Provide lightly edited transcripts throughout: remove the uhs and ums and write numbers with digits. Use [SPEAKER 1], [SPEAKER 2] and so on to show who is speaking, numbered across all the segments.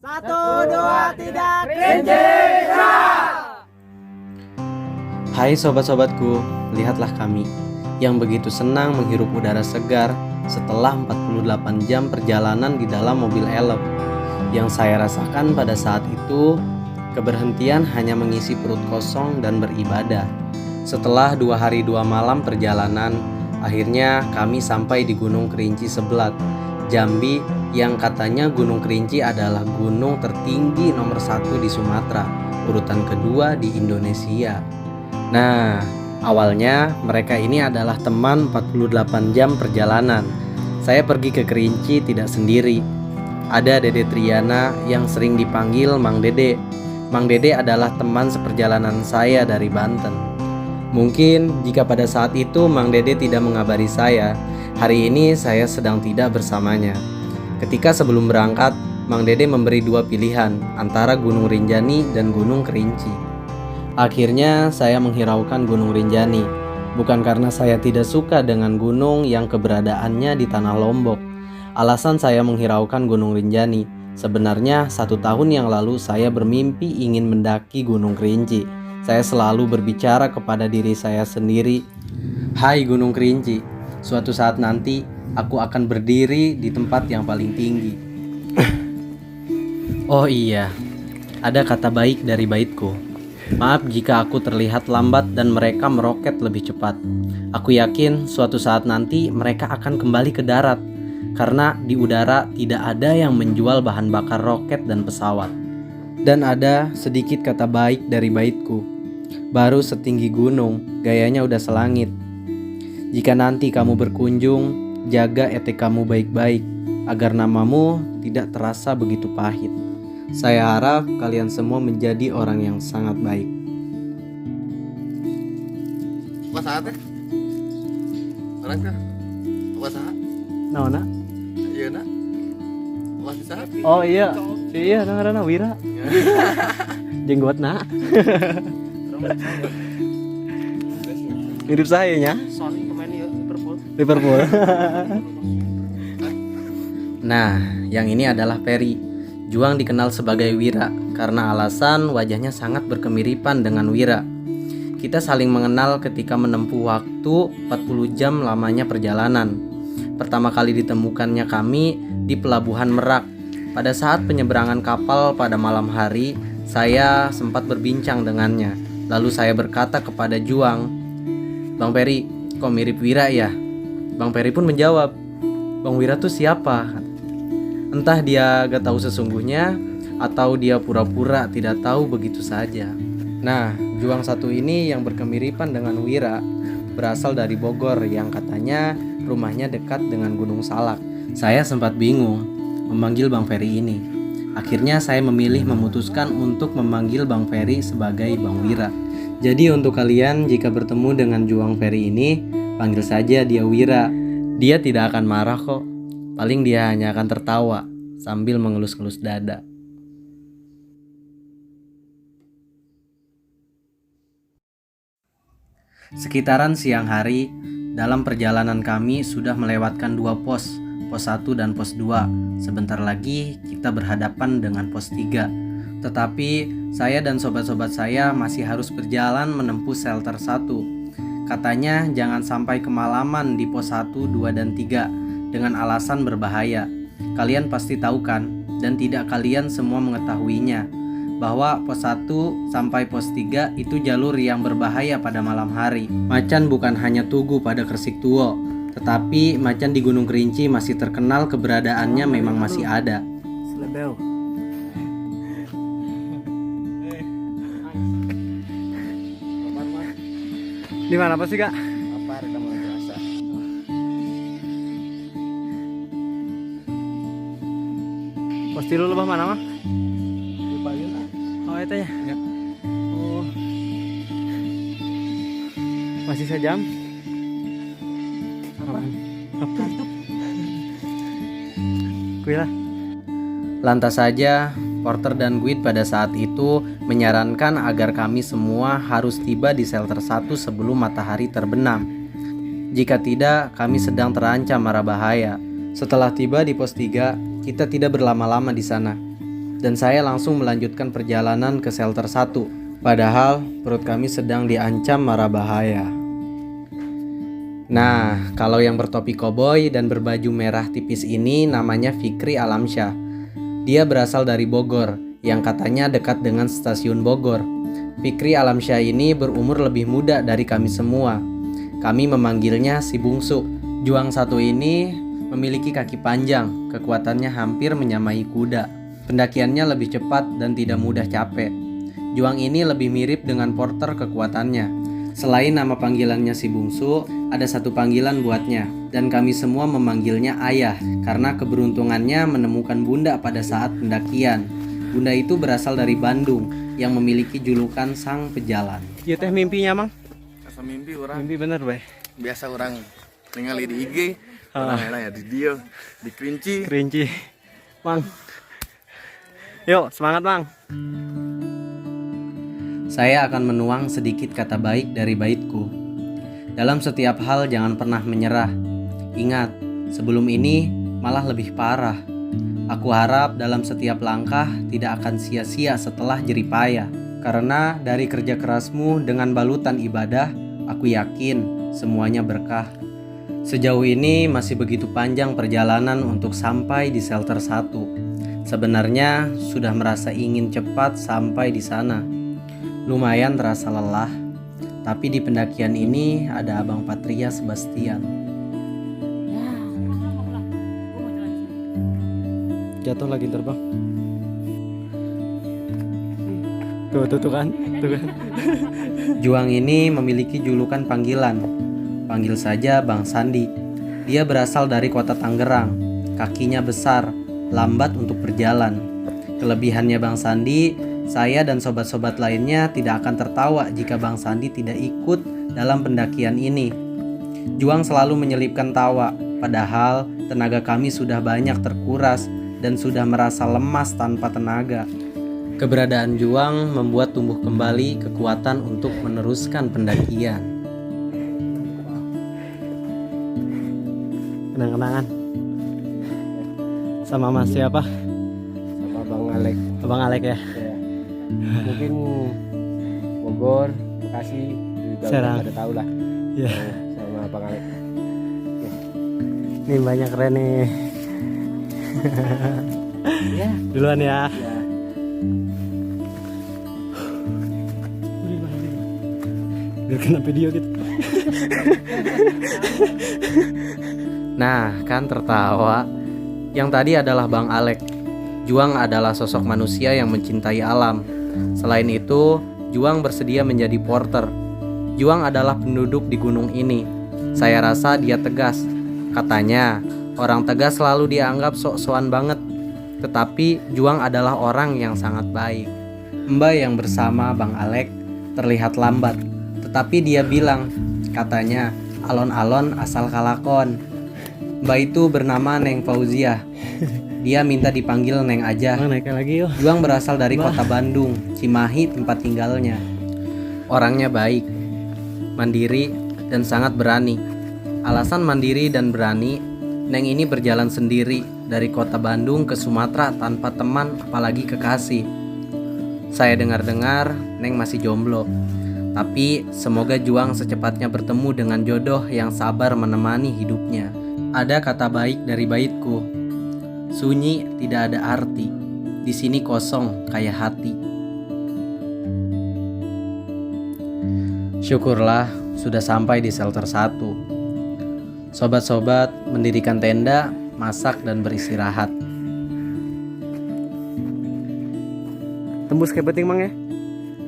[SPEAKER 1] Satu, dua, tiga, cringe!
[SPEAKER 2] Hai sobat-sobatku, lihatlah kami yang begitu senang menghirup udara segar setelah 48 jam perjalanan di dalam mobil elf. Yang saya rasakan pada saat itu, keberhentian hanya mengisi perut kosong dan beribadah. Setelah 2 hari 2 malam perjalanan, akhirnya kami sampai di Gunung Kerinci Sebelat, Jambi, yang katanya Gunung Kerinci adalah gunung tertinggi nomor 1 di Sumatera, urutan kedua di Indonesia. Nah, awalnya mereka ini adalah teman 48 jam perjalanan. Saya pergi ke Kerinci tidak sendiri. Ada Dede Triana yang sering dipanggil Mang Dede. Mang Dede adalah teman seperjalanan saya dari Banten. Mungkin jika pada saat itu Mang Dede tidak mengabari saya, hari ini saya sedang tidak bersamanya. Ketika sebelum berangkat, Mang Dede memberi 2 pilihan antara Gunung Rinjani dan Gunung Kerinci. Akhirnya saya menghiraukan Gunung Rinjani, bukan karena saya tidak suka dengan gunung yang keberadaannya di tanah Lombok. Alasan saya menghiraukan Gunung Rinjani, sebenarnya 1 tahun yang lalu saya bermimpi ingin mendaki Gunung Kerinci. Saya selalu berbicara kepada diri saya sendiri, "Hai Gunung Kerinci, suatu saat nanti aku akan berdiri di tempat yang paling tinggi." Oh iya, ada kata baik dari baitku. Maaf jika aku terlihat lambat dan mereka meroket lebih cepat. Aku yakin suatu saat nanti mereka akan kembali ke darat, karena di udara tidak ada yang menjual bahan bakar roket dan pesawat. Dan ada sedikit kata baik dari baitku. Baru setinggi gunung, gayanya udah selangit. Jika nanti kamu berkunjung, jaga etikamu baik-baik, agar namamu tidak terasa begitu pahit. Saya harap kalian semua menjadi orang yang sangat baik.
[SPEAKER 3] Apa saat ya? Orang kah? Apa saat?
[SPEAKER 2] Naona?
[SPEAKER 3] Iya nak. Apa saat?
[SPEAKER 2] Oh iya, iya karena Wira. Jenggotna. Mirip saya nya.
[SPEAKER 1] Sony pemain
[SPEAKER 2] Liverpool. Nah, yang ini adalah Ferry. Juang dikenal sebagai Wira karena alasan wajahnya sangat berkemiripan dengan Wira. Kita saling mengenal ketika menempuh waktu 40 jam lamanya perjalanan. Pertama kali ditemukannya kami di Pelabuhan Merak. Pada saat penyeberangan kapal pada malam hari, saya sempat berbincang dengannya. Lalu saya berkata kepada Juang, "Bang Ferry, kok mirip Wira ya?" Bang Ferry pun menjawab, "Bang Wira tuh siapa?" Entah dia gak tahu sesungguhnya atau dia pura-pura tidak tahu begitu saja. Nah, Juang satu ini yang berkemiripan dengan Wira berasal dari Bogor yang katanya rumahnya dekat dengan Gunung Salak. Saya sempat bingung memanggil Bang Ferry ini. Akhirnya saya memutuskan untuk memanggil Bang Ferry sebagai Bang Wira. Jadi untuk kalian jika bertemu dengan Juang Ferry ini, panggil saja dia Wira. Dia tidak akan marah kok. Paling dia hanya akan tertawa sambil mengelus-elus dada. Sekitaran siang hari, dalam perjalanan kami sudah melewatkan 2 pos 1 dan pos 2. Sebentar lagi kita berhadapan dengan pos 3. Tetapi saya dan sobat-sobat saya masih harus berjalan menempuh shelter 1. Katanya jangan sampai kemalaman di pos 1, 2, dan 3 dengan alasan berbahaya. Kalian pasti tahu kan, dan tidak kalian semua mengetahuinya, bahwa pos 1 sampai pos 3 itu jalur yang berbahaya pada malam hari. Macan bukan hanya tugu pada Kresik Tuo, tetapi macan di Gunung Kerinci masih terkenal keberadaannya memang masih ada.
[SPEAKER 1] Selebel.
[SPEAKER 2] Di mana apa sih kak?
[SPEAKER 1] Apa kita mulai biasa?
[SPEAKER 2] Pos tilu lebah mana mah?
[SPEAKER 1] Di Bayun.
[SPEAKER 2] Oh itu ya?
[SPEAKER 1] Ya.
[SPEAKER 2] Oh. Masih sejam? Apa? Kuilah. Lantas saja, Porter dan Guide pada saat itu menyarankan agar kami semua harus tiba di shelter 1 sebelum matahari terbenam. Jika tidak, kami sedang terancam mara bahaya. Setelah tiba di pos 3, kita tidak berlama-lama di sana. dan saya langsung melanjutkan perjalanan ke shelter 1. Padahal perut kami sedang diancam mara bahaya. Nah, kalau yang bertopi koboi dan berbaju merah tipis ini namanya Fikri Alamsyah. Dia berasal dari Bogor, yang katanya dekat dengan stasiun Bogor. Fikri Alamsyah ini berumur lebih muda dari kami semua. Kami memanggilnya si bungsu. Juang satu ini memiliki kaki panjang, kekuatannya hampir menyamai kuda. Pendakiannya lebih cepat dan tidak mudah capek. Juang ini lebih mirip dengan porter kekuatannya. Selain nama panggilannya si bungsu, ada satu panggilan buatnya, dan kami semua memanggilnya ayah karena keberuntungannya menemukan bunda pada saat pendakian. Bunda itu berasal dari Bandung yang memiliki julukan sang pejalan. Iya teh mimpinya, Mang?
[SPEAKER 3] Asa mimpi orang.
[SPEAKER 2] Mimpi bener, Bay.
[SPEAKER 3] Biasa orang ningali di IG, orang ya di dia, di Kerinci.
[SPEAKER 2] Kerinci. Mang. Yuk, semangat, Mang. Saya akan menuang sedikit kata baik dari baitku. Dalam setiap hal jangan pernah menyerah. Ingat, sebelum ini malah lebih parah. Aku harap dalam setiap langkah tidak akan sia-sia setelah jerih payah. Karena dari kerja kerasmu dengan balutan ibadah, aku yakin semuanya berkah. Sejauh ini masih begitu panjang perjalanan untuk sampai di shelter 1. Sebenarnya sudah merasa ingin cepat sampai di sana. Lumayan terasa lelah, tapi di pendakian ini ada Abang Patria Sebastian. Jatuh lagi terbang. Tuh kan. Juang ini memiliki julukan panggilan. Panggil saja Bang Sandi. Dia berasal dari kota Tangerang. Kakinya besar, lambat untuk berjalan. Kelebihannya Bang Sandi, saya dan sobat-sobat lainnya tidak akan tertawa jika Bang Sandi tidak ikut dalam pendakian ini. Juang selalu menyelipkan tawa, padahal tenaga kami sudah banyak terkuras dan sudah merasa lemas tanpa tenaga. Keberadaan Juang membuat tumbuh kembali kekuatan untuk meneruskan pendakian. Kenang-kenangan sama Mas siapa?
[SPEAKER 1] Sama Bang Alek.
[SPEAKER 2] Abang Alek ya?
[SPEAKER 1] Mungkin Bogor, Bekasi juga
[SPEAKER 2] Serang.
[SPEAKER 1] ada tahu lah.
[SPEAKER 2] Iya.
[SPEAKER 1] Sama Bang Alek.
[SPEAKER 2] Ini banyak keren nih.
[SPEAKER 1] Ya.
[SPEAKER 2] Duluan ya.
[SPEAKER 1] Ya.
[SPEAKER 2] Biar kena video gitu. Nah, kan tertawa. Yang tadi adalah Bang Alek. Juang adalah sosok manusia yang mencintai alam. Selain itu, Juang bersedia menjadi porter. Juang adalah penduduk di gunung ini. Saya rasa dia tegas. Katanya, orang tegas selalu dianggap sok-sokan banget. Tetapi Juang adalah orang yang sangat baik. Mbak yang bersama Bang Alek terlihat lambat. Tetapi dia bilang, katanya, alon-alon asal kalakon. Mbak itu bernama Neng Fauziah. Dia minta dipanggil Neng aja. Naik lagi yuk. Juang berasal dari kota Bandung, Cimahi tempat tinggalnya. Orangnya baik, mandiri, dan sangat berani. Alasan mandiri dan berani, Neng ini berjalan sendiri dari kota Bandung ke Sumatera tanpa teman apalagi kekasih. Saya dengar-dengar Neng masih jomblo. Tapi semoga Juang secepatnya bertemu dengan jodoh yang sabar menemani hidupnya. Ada kata baik dari baitku. Sunyi tidak ada arti. Di sini kosong kayak hati. Syukurlah sudah sampai di shelter 1. Sobat-sobat mendirikan tenda, masak dan beristirahat. Tembus kayak penting Mang ya?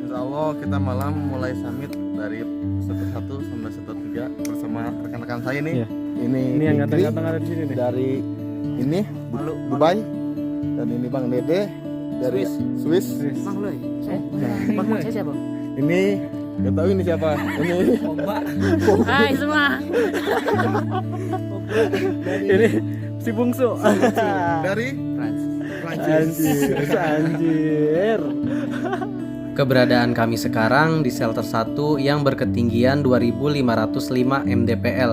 [SPEAKER 3] Insya Allah kita malam mulai summit dari shelter 1 sampai shelter 3 bersama rekan-rekan saya nih.
[SPEAKER 2] Iya.
[SPEAKER 3] Ini
[SPEAKER 2] yang
[SPEAKER 3] Indri
[SPEAKER 2] ganteng-ganteng ada di sini nih.
[SPEAKER 3] dari ini Dubai, dan ini Bang Dede dari Swiss.
[SPEAKER 1] Bang Loy. Bang saya siapa?
[SPEAKER 3] Ini gak tahu ini siapa. Ini
[SPEAKER 4] Hai semua.
[SPEAKER 2] Ini si bungsu.
[SPEAKER 3] dari
[SPEAKER 2] Anjir. Keberadaan kami sekarang di shelter 1 yang berketinggian 2505 mdpl.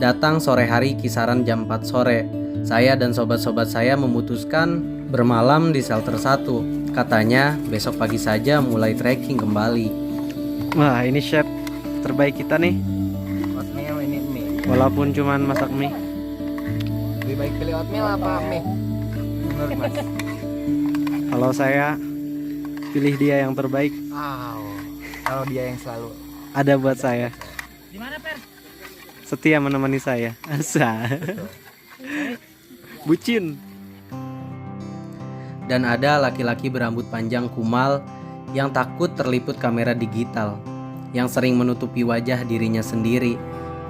[SPEAKER 2] Datang sore hari kisaran jam 4 sore. Saya dan sobat-sobat saya memutuskan Bermalam di shelter 1. Katanya besok pagi saja mulai trekking kembali. Wah, ini chef terbaik kita nih.
[SPEAKER 1] Oatmeal ini mie.
[SPEAKER 2] Walaupun cuman masak mie.
[SPEAKER 1] Lebih baik pilih oatmeal apa mie? Menurut Mas.
[SPEAKER 2] Kalau saya pilih dia yang terbaik.
[SPEAKER 1] Kalau dia yang selalu
[SPEAKER 2] Ada buat saya.
[SPEAKER 4] Di mana, Per?
[SPEAKER 2] Setia menemani saya. Asa. Bucin. Dan ada laki-laki berambut panjang kumal yang takut terliput kamera digital, yang sering menutupi wajah dirinya sendiri.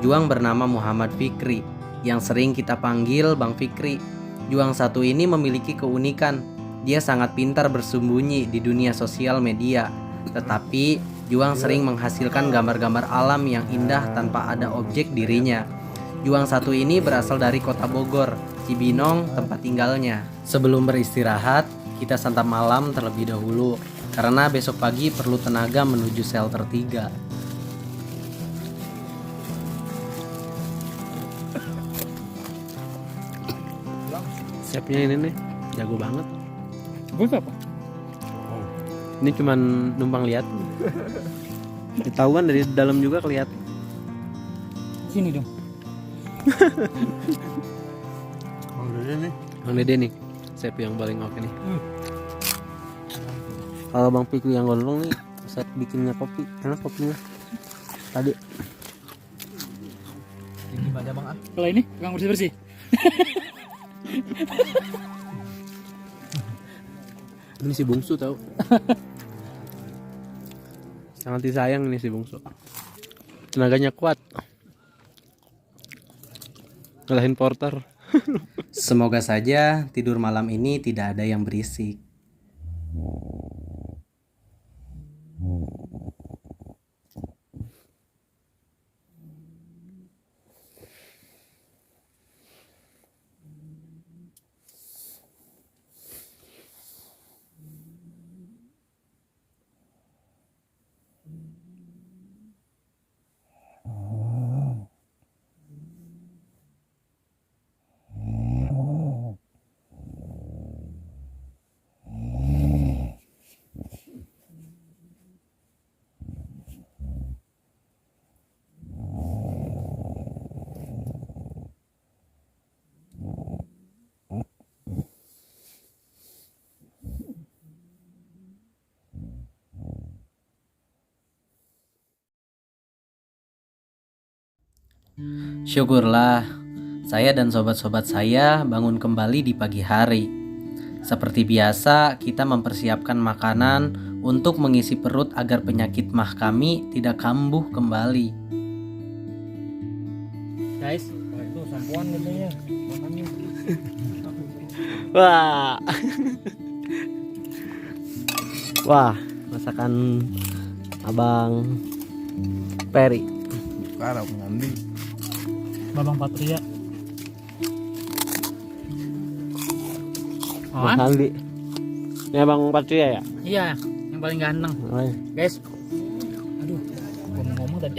[SPEAKER 2] Juang bernama Muhammad Fikri, yang sering kita panggil Bang Fikri. Juang satu ini memiliki keunikan. Dia sangat pintar bersembunyi di dunia sosial media. Tetapi Juang sering menghasilkan gambar-gambar alam yang indah tanpa ada objek dirinya. Juang satu ini berasal dari kota Bogor, Cibinong tempat tinggalnya. Sebelum beristirahat, kita santap malam terlebih dahulu karena besok pagi perlu tenaga menuju shelter 3. Chefnya ini nih, jago banget.
[SPEAKER 4] Gue apa?
[SPEAKER 2] Ini cuman numpang lihat. Ketahuan dari dalam juga kelihatan.
[SPEAKER 4] Sini dong.
[SPEAKER 2] Bang Dede nih, chef yang paling oke nih. Kalau Bang Fikri yang gondrong nih, saat bikinnya kopi, enak kopinya. Tadi
[SPEAKER 1] ini pada Bang
[SPEAKER 4] Kalau ini tukang bersih-bersih.
[SPEAKER 2] ini si bungsu tahu. Sangat disayang ini si bungsu. Tenaganya kuat. Ngalahin porter. Semoga saja tidur malam ini tidak ada yang berisik. Syukurlah, saya dan sobat-sobat saya bangun kembali di pagi hari. Seperti biasa, kita mempersiapkan makanan untuk mengisi perut agar penyakit mah kami tidak kambuh kembali.
[SPEAKER 4] Guys, itu sampuan katanya. Makannya.
[SPEAKER 2] Wah. Wah, masakan Abang Peri.
[SPEAKER 3] Sekarang mandi.
[SPEAKER 4] Babang Patria.
[SPEAKER 2] Mas Andi. Ini Abang Patria ya?
[SPEAKER 4] Iya, yang paling ganteng.
[SPEAKER 2] Oh, iya.
[SPEAKER 4] Guys. Aduh, gua mau ngomong tadi.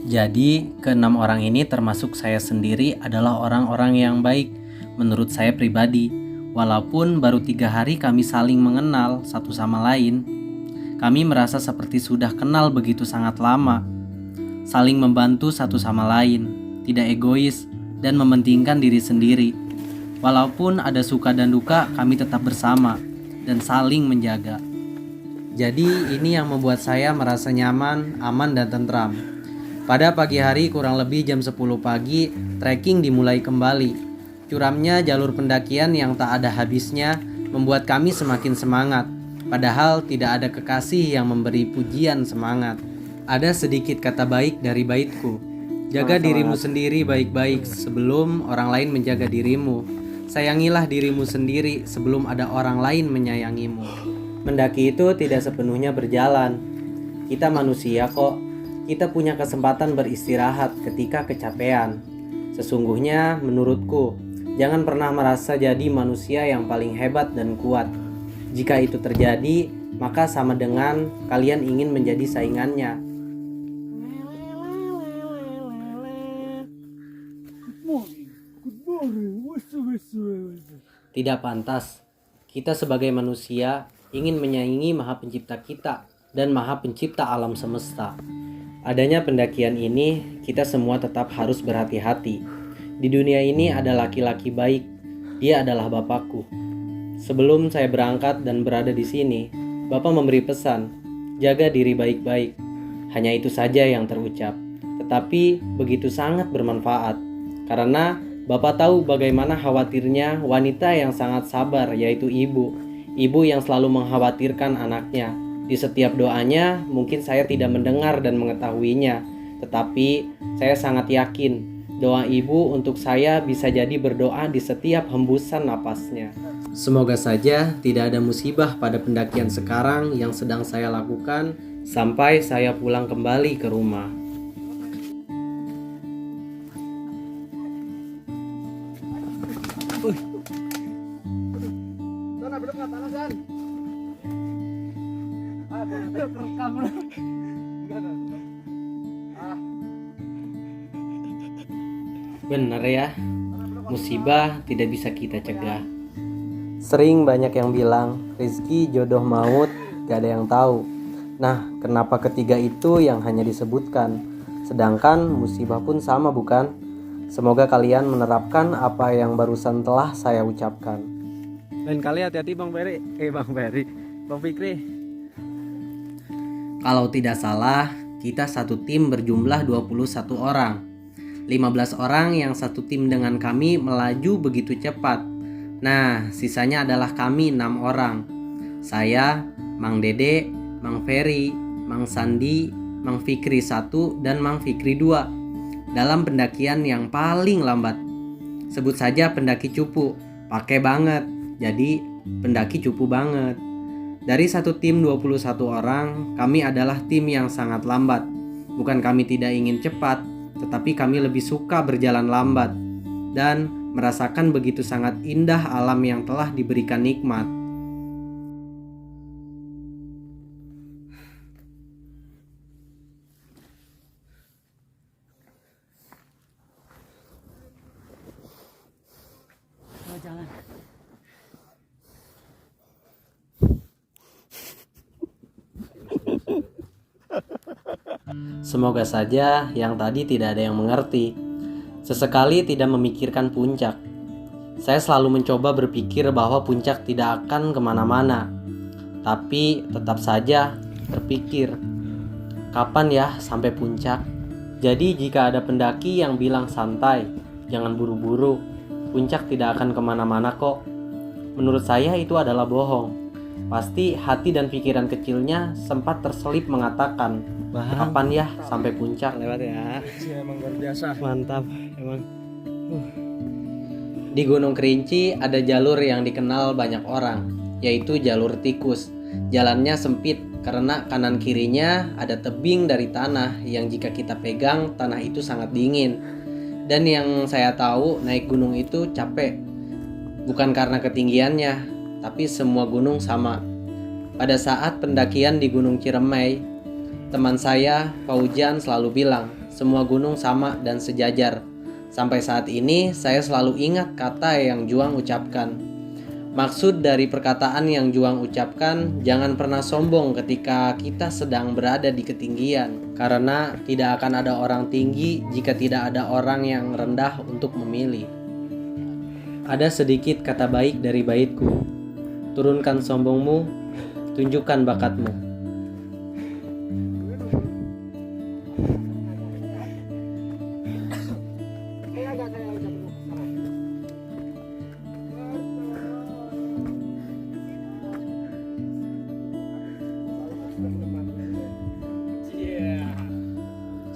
[SPEAKER 2] Jadi, keenam orang ini termasuk saya sendiri adalah orang-orang yang baik menurut saya pribadi. Walaupun baru 3 hari kami saling mengenal satu sama lain, kami merasa seperti sudah kenal begitu sangat lama. Saling membantu satu sama lain, tidak egois, dan mementingkan diri sendiri. Walaupun ada suka dan duka, kami tetap bersama dan saling menjaga. Jadi ini yang membuat saya merasa nyaman, aman, dan tentram. Pada pagi hari kurang lebih jam 10 pagi, trekking dimulai kembali. Curamnya jalur pendakian yang tak ada habisnya membuat kami semakin semangat. Padahal tidak ada kekasih yang memberi pujian semangat. Ada sedikit kata baik dari baitku. Jaga dirimu sendiri baik-baik sebelum orang lain menjaga dirimu. Sayangilah dirimu sendiri sebelum ada orang lain menyayangimu. Mendaki itu tidak sepenuhnya berjalan. Kita manusia kok. Kita punya kesempatan beristirahat ketika kecapean. Sesungguhnya menurutku, jangan pernah merasa jadi manusia yang paling hebat dan kuat. Jika itu terjadi, maka sama dengan kalian ingin menjadi saingannya.
[SPEAKER 4] Good morning. What's the
[SPEAKER 2] Tidak pantas kita sebagai manusia ingin menyaingi Maha Pencipta kita dan Maha Pencipta alam semesta. Adanya pendakian ini, kita semua tetap harus berhati-hati. Di dunia ini ada laki-laki baik, dia adalah Bapakku. Sebelum saya berangkat dan berada di sini, Bapak memberi pesan, jaga diri baik-baik. Hanya itu saja yang terucap, tetapi begitu sangat bermanfaat. Karena Bapak tahu bagaimana khawatirnya wanita yang sangat sabar, yaitu ibu. Ibu yang selalu mengkhawatirkan anaknya. Di setiap doanya mungkin saya tidak mendengar dan mengetahuinya, tetapi saya sangat yakin doa ibu untuk saya bisa jadi berdoa di setiap hembusan napasnya. Semoga saja tidak ada musibah pada pendakian sekarang yang sedang saya lakukan sampai saya pulang kembali ke rumah. Benar ya, musibah tidak bisa kita cegah. Sering banyak yang bilang, rezeki jodoh maut gak ada yang tahu. Nah, kenapa ketiga itu yang hanya disebutkan? Sedangkan musibah pun sama bukan? Semoga kalian menerapkan apa yang barusan telah saya ucapkan. Lain kali hati-hati Bang Fikri. Kalau tidak salah, kita satu tim berjumlah 21 orang. 15 orang yang satu tim dengan kami melaju begitu cepat. Nah, sisanya adalah kami 6 orang. Saya, Mang Dede, Mang Ferry, Mang Sandi, Mang Fikri 1 dan Mang Fikri 2. Dalam pendakian yang paling lambat. Sebut saja pendaki cupu, pakai banget. Jadi pendaki cupu banget. Dari satu tim 21 orang, kami adalah tim yang sangat lambat. Bukan kami tidak ingin cepat, tetapi kami lebih suka berjalan lambat dan merasakan begitu sangat indah alam yang telah diberikan nikmat. Semoga saja yang tadi tidak ada yang mengerti. Sesekali tidak memikirkan puncak. Saya selalu mencoba berpikir bahwa puncak tidak akan kemana-mana. Tapi tetap saja berpikir, kapan ya sampai puncak? Jadi jika ada pendaki yang bilang santai, jangan buru-buru, puncak tidak akan kemana-mana kok. Menurut saya itu adalah bohong. Pasti hati dan pikiran kecilnya sempat terselip mengatakan, kapan ya sampai puncak? Lewat ya.
[SPEAKER 1] Emang luar biasa.
[SPEAKER 2] Mantap, emang. Di Gunung Kerinci ada jalur yang dikenal banyak orang, yaitu jalur tikus. Jalannya sempit karena kanan kirinya ada tebing dari tanah yang jika kita pegang tanah itu sangat dingin. Dan yang saya tahu naik gunung itu capek. Bukan karena ketinggiannya, tapi semua gunung sama. Pada saat pendakian di Gunung Ciremai, teman saya, Paujan, selalu bilang, semua gunung sama dan sejajar. Sampai saat ini, saya selalu ingat kata yang Juang ucapkan. Maksud dari perkataan yang Juang ucapkan, jangan pernah sombong ketika kita sedang berada di ketinggian. Karena tidak akan ada orang tinggi jika tidak ada orang yang rendah untuk memilih. Ada sedikit kata baik dari baitku. Turunkan sombongmu, tunjukkan bakatmu.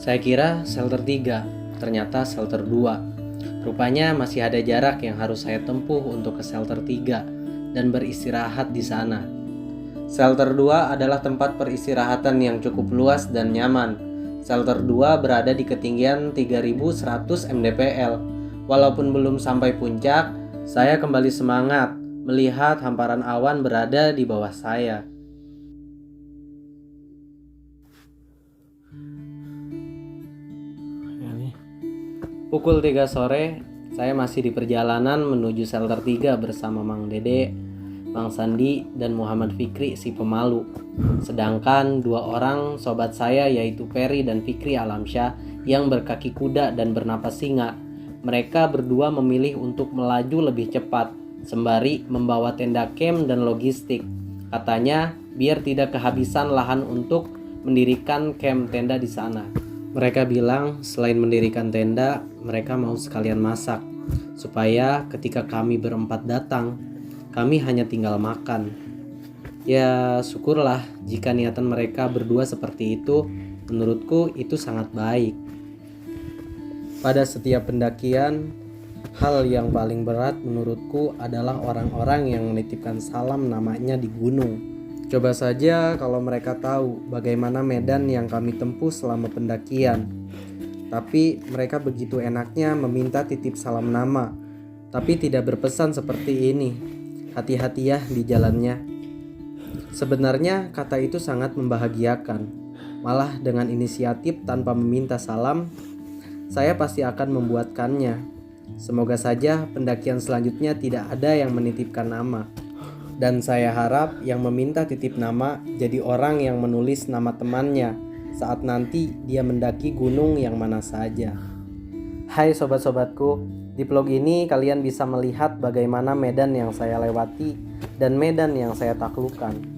[SPEAKER 2] Saya kira shelter 3, ternyata shelter 2. Rupanya masih ada jarak yang harus saya tempuh untuk ke shelter 3 dan beristirahat di sana. Shelter 2 adalah tempat peristirahatan yang cukup luas dan nyaman. Shelter 2 berada di ketinggian 3100 mdpl. Walaupun belum sampai puncak, saya kembali semangat melihat hamparan awan berada di bawah saya. Pukul 3 sore, saya masih di perjalanan menuju shelter 3 bersama Mang Dede, Mang Sandi, dan Muhammad Fikri si pemalu. Sedangkan 2 orang sobat saya yaitu Ferry dan Fikri Alamsyah yang berkaki kuda dan bernapas singa. Mereka berdua memilih untuk melaju lebih cepat sembari membawa tenda camp dan logistik. Katanya biar tidak kehabisan lahan untuk mendirikan camp tenda di sana. Mereka bilang selain mendirikan tenda, mereka mau sekalian masak supaya ketika kami berempat datang, kami hanya tinggal makan. Ya syukurlah jika niatan mereka berdua seperti itu. Menurutku itu sangat baik. Pada setiap pendakian, hal yang paling berat menurutku adalah orang-orang yang menitipkan salam namanya di gunung. Coba saja kalau mereka tahu bagaimana medan yang kami tempuh selama pendakian. Tapi mereka begitu enaknya meminta titip salam nama, tapi tidak berpesan seperti ini. Hati-hati ya di jalannya. Sebenarnya kata itu sangat membahagiakan. Malah dengan inisiatif tanpa meminta salam, saya pasti akan membuatkannya. Semoga saja pendakian selanjutnya tidak ada yang menitipkan nama. Dan saya harap yang meminta titip nama jadi orang yang menulis nama temannya saat nanti dia mendaki gunung yang mana saja. Hai sobat-sobatku, di vlog ini kalian bisa melihat bagaimana medan yang saya lewati dan medan yang saya taklukkan.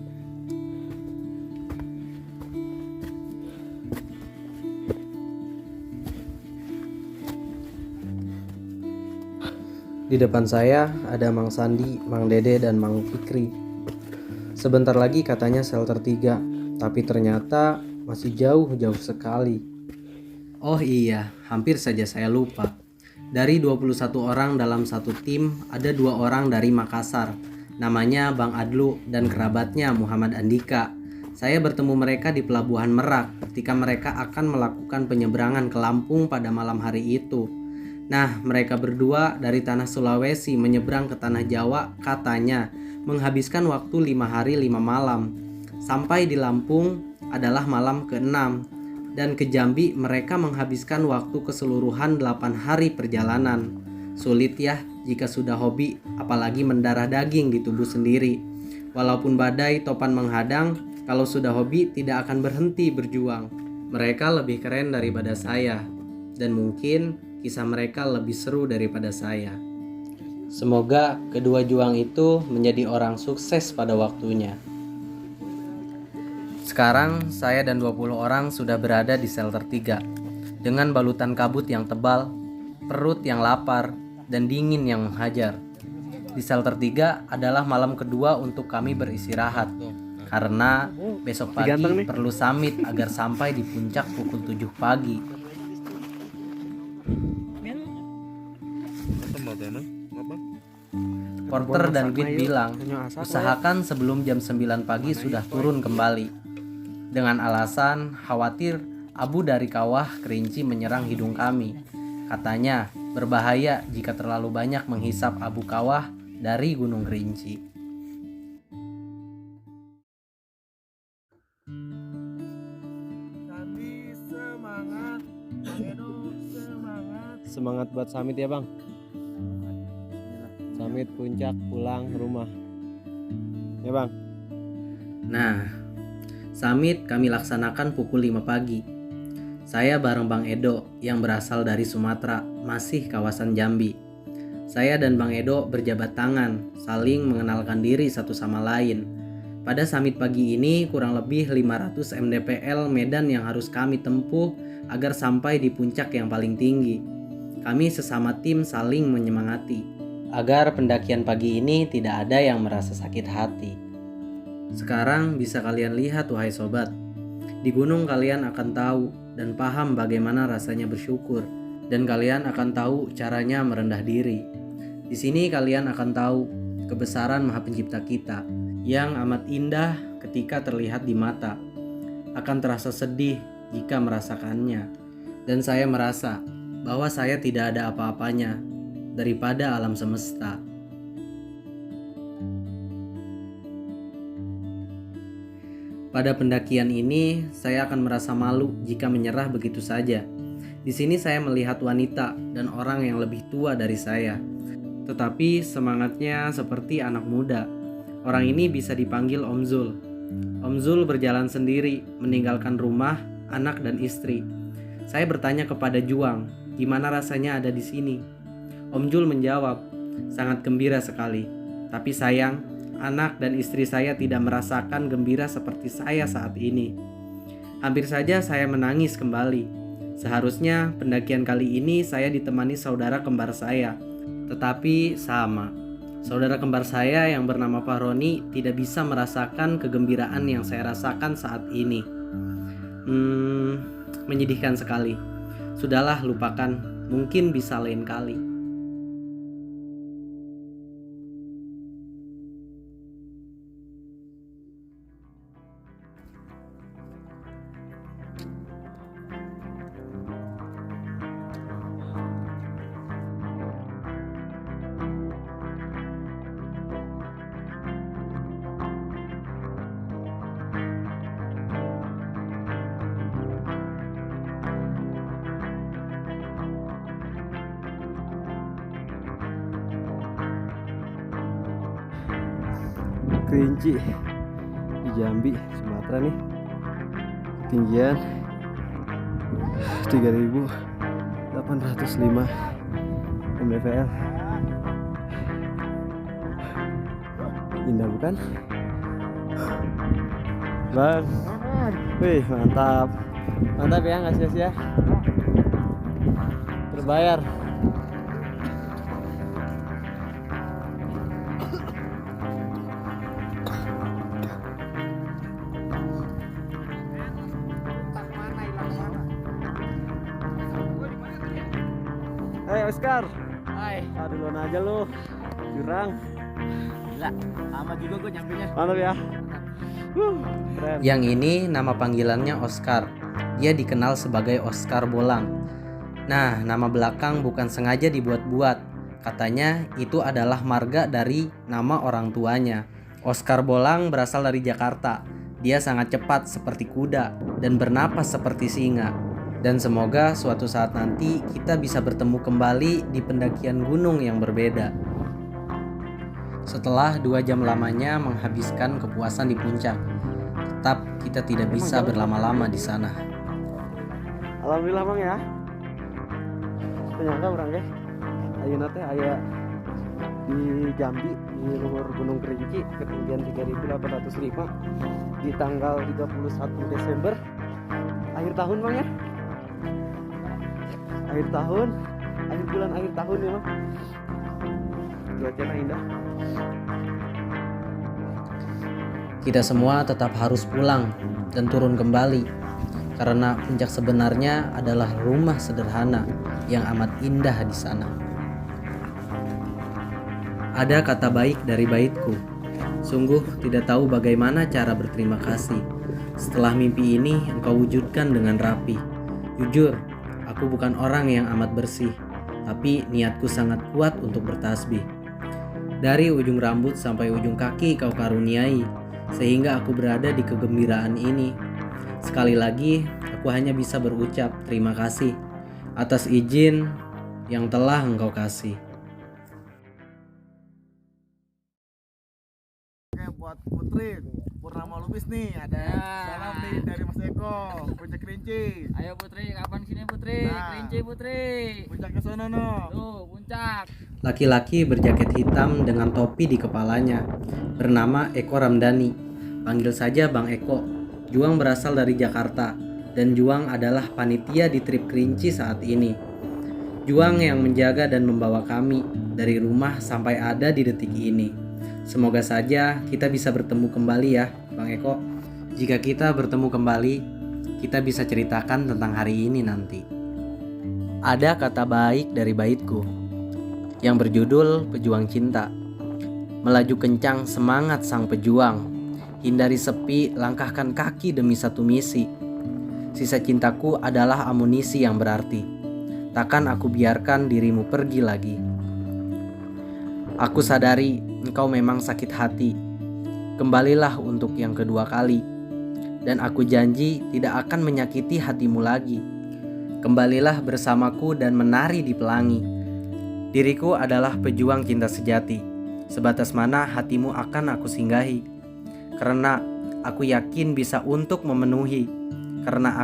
[SPEAKER 2] Di depan saya ada Mang Sandi, Mang Dede, dan Mang Fikri. Sebentar lagi katanya shelter 3, tapi ternyata masih jauh-jauh sekali. Oh iya, hampir saja saya lupa. Dari 21 orang dalam satu tim, ada 2 orang dari Makassar. Namanya Bang Adlu dan kerabatnya Muhammad Andika. Saya bertemu mereka di Pelabuhan Merak ketika mereka akan melakukan penyeberangan ke Lampung pada malam hari itu. Nah, mereka berdua dari tanah Sulawesi menyeberang ke tanah Jawa katanya menghabiskan waktu 5 hari 5 malam. Sampai di Lampung adalah malam ke-6 dan ke Jambi mereka menghabiskan waktu keseluruhan 8 hari perjalanan. Sulit ya jika sudah hobi, apalagi mendarah daging di tubuh sendiri. Walaupun badai topan menghadang, kalau sudah hobi tidak akan berhenti berjuang. Mereka lebih keren daripada saya dan mungkin kisah mereka lebih seru daripada saya. Semoga kedua juang itu menjadi orang sukses pada waktunya. Sekarang saya dan 20 orang sudah berada di shelter 3 dengan balutan kabut yang tebal, perut yang lapar, dan dingin yang menghajar. Di shelter 3 adalah malam kedua untuk kami beristirahat karena besok pagi perlu summit agar sampai di puncak pukul 7 pagi. Porter dan Gwit bilang, usahakan sebelum jam 9 pagi sudah turun kembali. Dengan alasan khawatir abu dari kawah kerinci menyerang hidung kami. Katanya berbahaya jika terlalu banyak menghisap abu kawah dari Gunung Kerinci. Semangat buat summit ya bang. Summit puncak pulang rumah ya bang. Nah, summit kami laksanakan pukul 5 pagi. Saya bareng Bang Edo yang berasal dari Sumatera, masih kawasan Jambi. Saya dan Bang Edo berjabat tangan, saling mengenalkan diri satu sama lain. Pada summit pagi ini kurang lebih 500 mdpl medan yang harus kami tempuh agar sampai di puncak yang paling tinggi. Kami sesama tim saling menyemangati agar pendakian pagi ini tidak ada yang merasa sakit hati. Sekarang bisa kalian lihat wahai sobat, di gunung kalian akan tahu dan paham bagaimana rasanya bersyukur, dan kalian akan tahu caranya merendah diri. Di sini kalian akan tahu kebesaran Maha Pencipta kita yang amat indah ketika terlihat di mata. Akan terasa sedih jika merasakannya, dan saya merasa bahwa saya tidak ada apa-apanya daripada alam semesta. Pada pendakian ini, saya akan merasa malu jika menyerah begitu saja. Di sini saya melihat wanita dan orang yang lebih tua dari saya. Tetapi semangatnya seperti anak muda. Orang ini bisa dipanggil Om Zul. Om Zul berjalan sendiri, meninggalkan rumah, anak dan istri. Saya bertanya kepada Juang, gimana rasanya ada di sini? Om Zul menjawab, sangat gembira sekali. Tapi sayang, anak dan istri saya tidak merasakan gembira seperti saya saat ini. Hampir saja saya menangis kembali. Seharusnya pendakian kali ini saya ditemani saudara kembar saya. Tetapi sama. Saudara kembar saya yang bernama Pak Roni tidak bisa merasakan kegembiraan yang saya rasakan saat ini. Menyedihkan sekali. Sudahlah, lupakan. Mungkin bisa lain kali.
[SPEAKER 5] Kerinci di Jambi, Sumatera nih, ketinggian 3.805 mdpl. Indah bukan? Bang, wih mantap, mantap ya, nggak sia-sia, terbayar. Hai Oscar.
[SPEAKER 4] Hai.
[SPEAKER 5] Duluan aja lu. Jurang.
[SPEAKER 4] Gila, lama juga gue nyampenya.
[SPEAKER 5] Mantap ya. Keren.
[SPEAKER 2] Yang ini nama panggilannya Oscar. Dia dikenal sebagai Oscar Bolang. Nah, nama belakang bukan sengaja dibuat-buat. Katanya itu adalah marga dari nama orang tuanya. Oscar Bolang berasal dari Jakarta. Dia sangat cepat seperti kuda dan bernapas seperti singa. Dan semoga suatu saat nanti kita bisa bertemu kembali di pendakian gunung yang berbeda. Setelah 2 jam lamanya menghabiskan kepuasan di puncak, tetap kita tidak bisa berlama-lama di sana.
[SPEAKER 5] Alhamdulillah Bang ya. Ternyata orang ya. Ayeuna teh aya di Jambi di luhur Gunung Kerinci ketinggian 3.805 di tanggal 31 Desember akhir tahun Bang ya. Akhir tahun, akhir tahun ya Bang. Cuacanya indah.
[SPEAKER 2] Kita semua tetap harus pulang dan turun kembali, karena puncak sebenarnya adalah rumah sederhana yang amat indah di sana. Ada kata baik dari baitku. Sungguh tidak tahu bagaimana cara berterima kasih. Setelah mimpi ini engkau wujudkan dengan rapi. Jujur, aku bukan orang yang amat bersih, tapi niatku sangat kuat untuk bertasbih. Dari ujung rambut sampai ujung kaki kau karuniai, sehingga aku berada di kegembiraan ini. Sekali lagi, aku hanya bisa berucap terima kasih atas izin yang telah engkau kasih.
[SPEAKER 3] Oke, buat Putri Purnama Lubis nih, ada salam nih dari Mas Eko, Puncak Kerinci.
[SPEAKER 4] Ayo Putri, kapan sini Putri?
[SPEAKER 3] Nah.
[SPEAKER 4] Kerinci Putri.
[SPEAKER 3] Puncaknya sono no.
[SPEAKER 4] Tuh, puncak.
[SPEAKER 2] Laki-laki berjaket hitam dengan topi di kepalanya, bernama Eko Ramdhani. Panggil saja Bang Eko. Juang berasal dari Jakarta, dan Juang adalah panitia di trip Kerinci saat ini. Juang yang menjaga dan membawa kami dari rumah sampai ada di detik ini. Semoga saja kita bisa bertemu kembali ya, Bang Eko. Jika kita bertemu kembali, kita bisa ceritakan tentang hari ini nanti. Ada kata baik dari baitku yang berjudul Pejuang Cinta. Melaju kencang semangat sang pejuang, hindari sepi, langkahkan kaki demi satu misi. Sisa cintaku adalah amunisi yang berarti. Takkan aku biarkan dirimu pergi lagi. Aku sadari engkau memang sakit hati. Kembalilah untuk yang kedua kali. Dan aku janji tidak akan menyakiti hatimu lagi. Kembalilah bersamaku dan menari di pelangi. Diriku adalah pejuang cinta sejati. Sebatas mana hatimu akan aku singgahi. Karena aku yakin bisa untuk memenuhi. Karena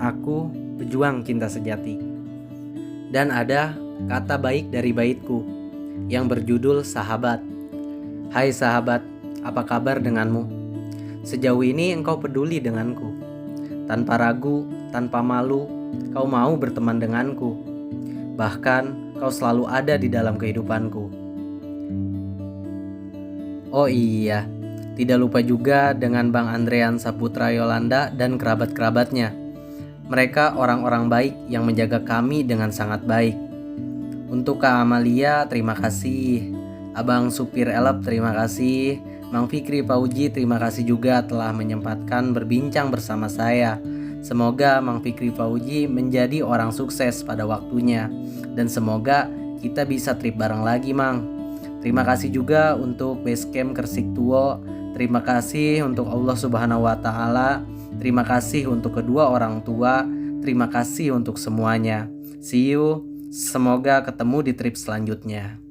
[SPEAKER 2] aku pejuang cinta sejati. Dan ada kata baik dari baitku yang berjudul sahabat. Hai sahabat, apa kabar denganmu? Sejauh ini engkau peduli denganku. Tanpa ragu, tanpa malu, kau mau berteman denganku. Bahkan kau selalu ada di dalam kehidupanku. Oh iya, tidak lupa juga dengan Bang Andrean Saputra Yolanda dan kerabat-kerabatnya. Mereka orang-orang baik yang menjaga kami dengan sangat baik. Untuk Kak Amalia, terima kasih. Abang Supir Elap, terima kasih. Mang Fikri Pauji, terima kasih juga telah menyempatkan berbincang bersama saya. Semoga Mang Fikri Pauji menjadi orang sukses pada waktunya. Dan semoga kita bisa trip bareng lagi, Mang. Terima kasih juga untuk Basecamp Kersik Tuo. Terima kasih untuk Allah Subhanahu wa Ta'ala. Terima kasih untuk kedua orang tua. Terima kasih untuk semuanya. See you. Semoga ketemu di trip selanjutnya.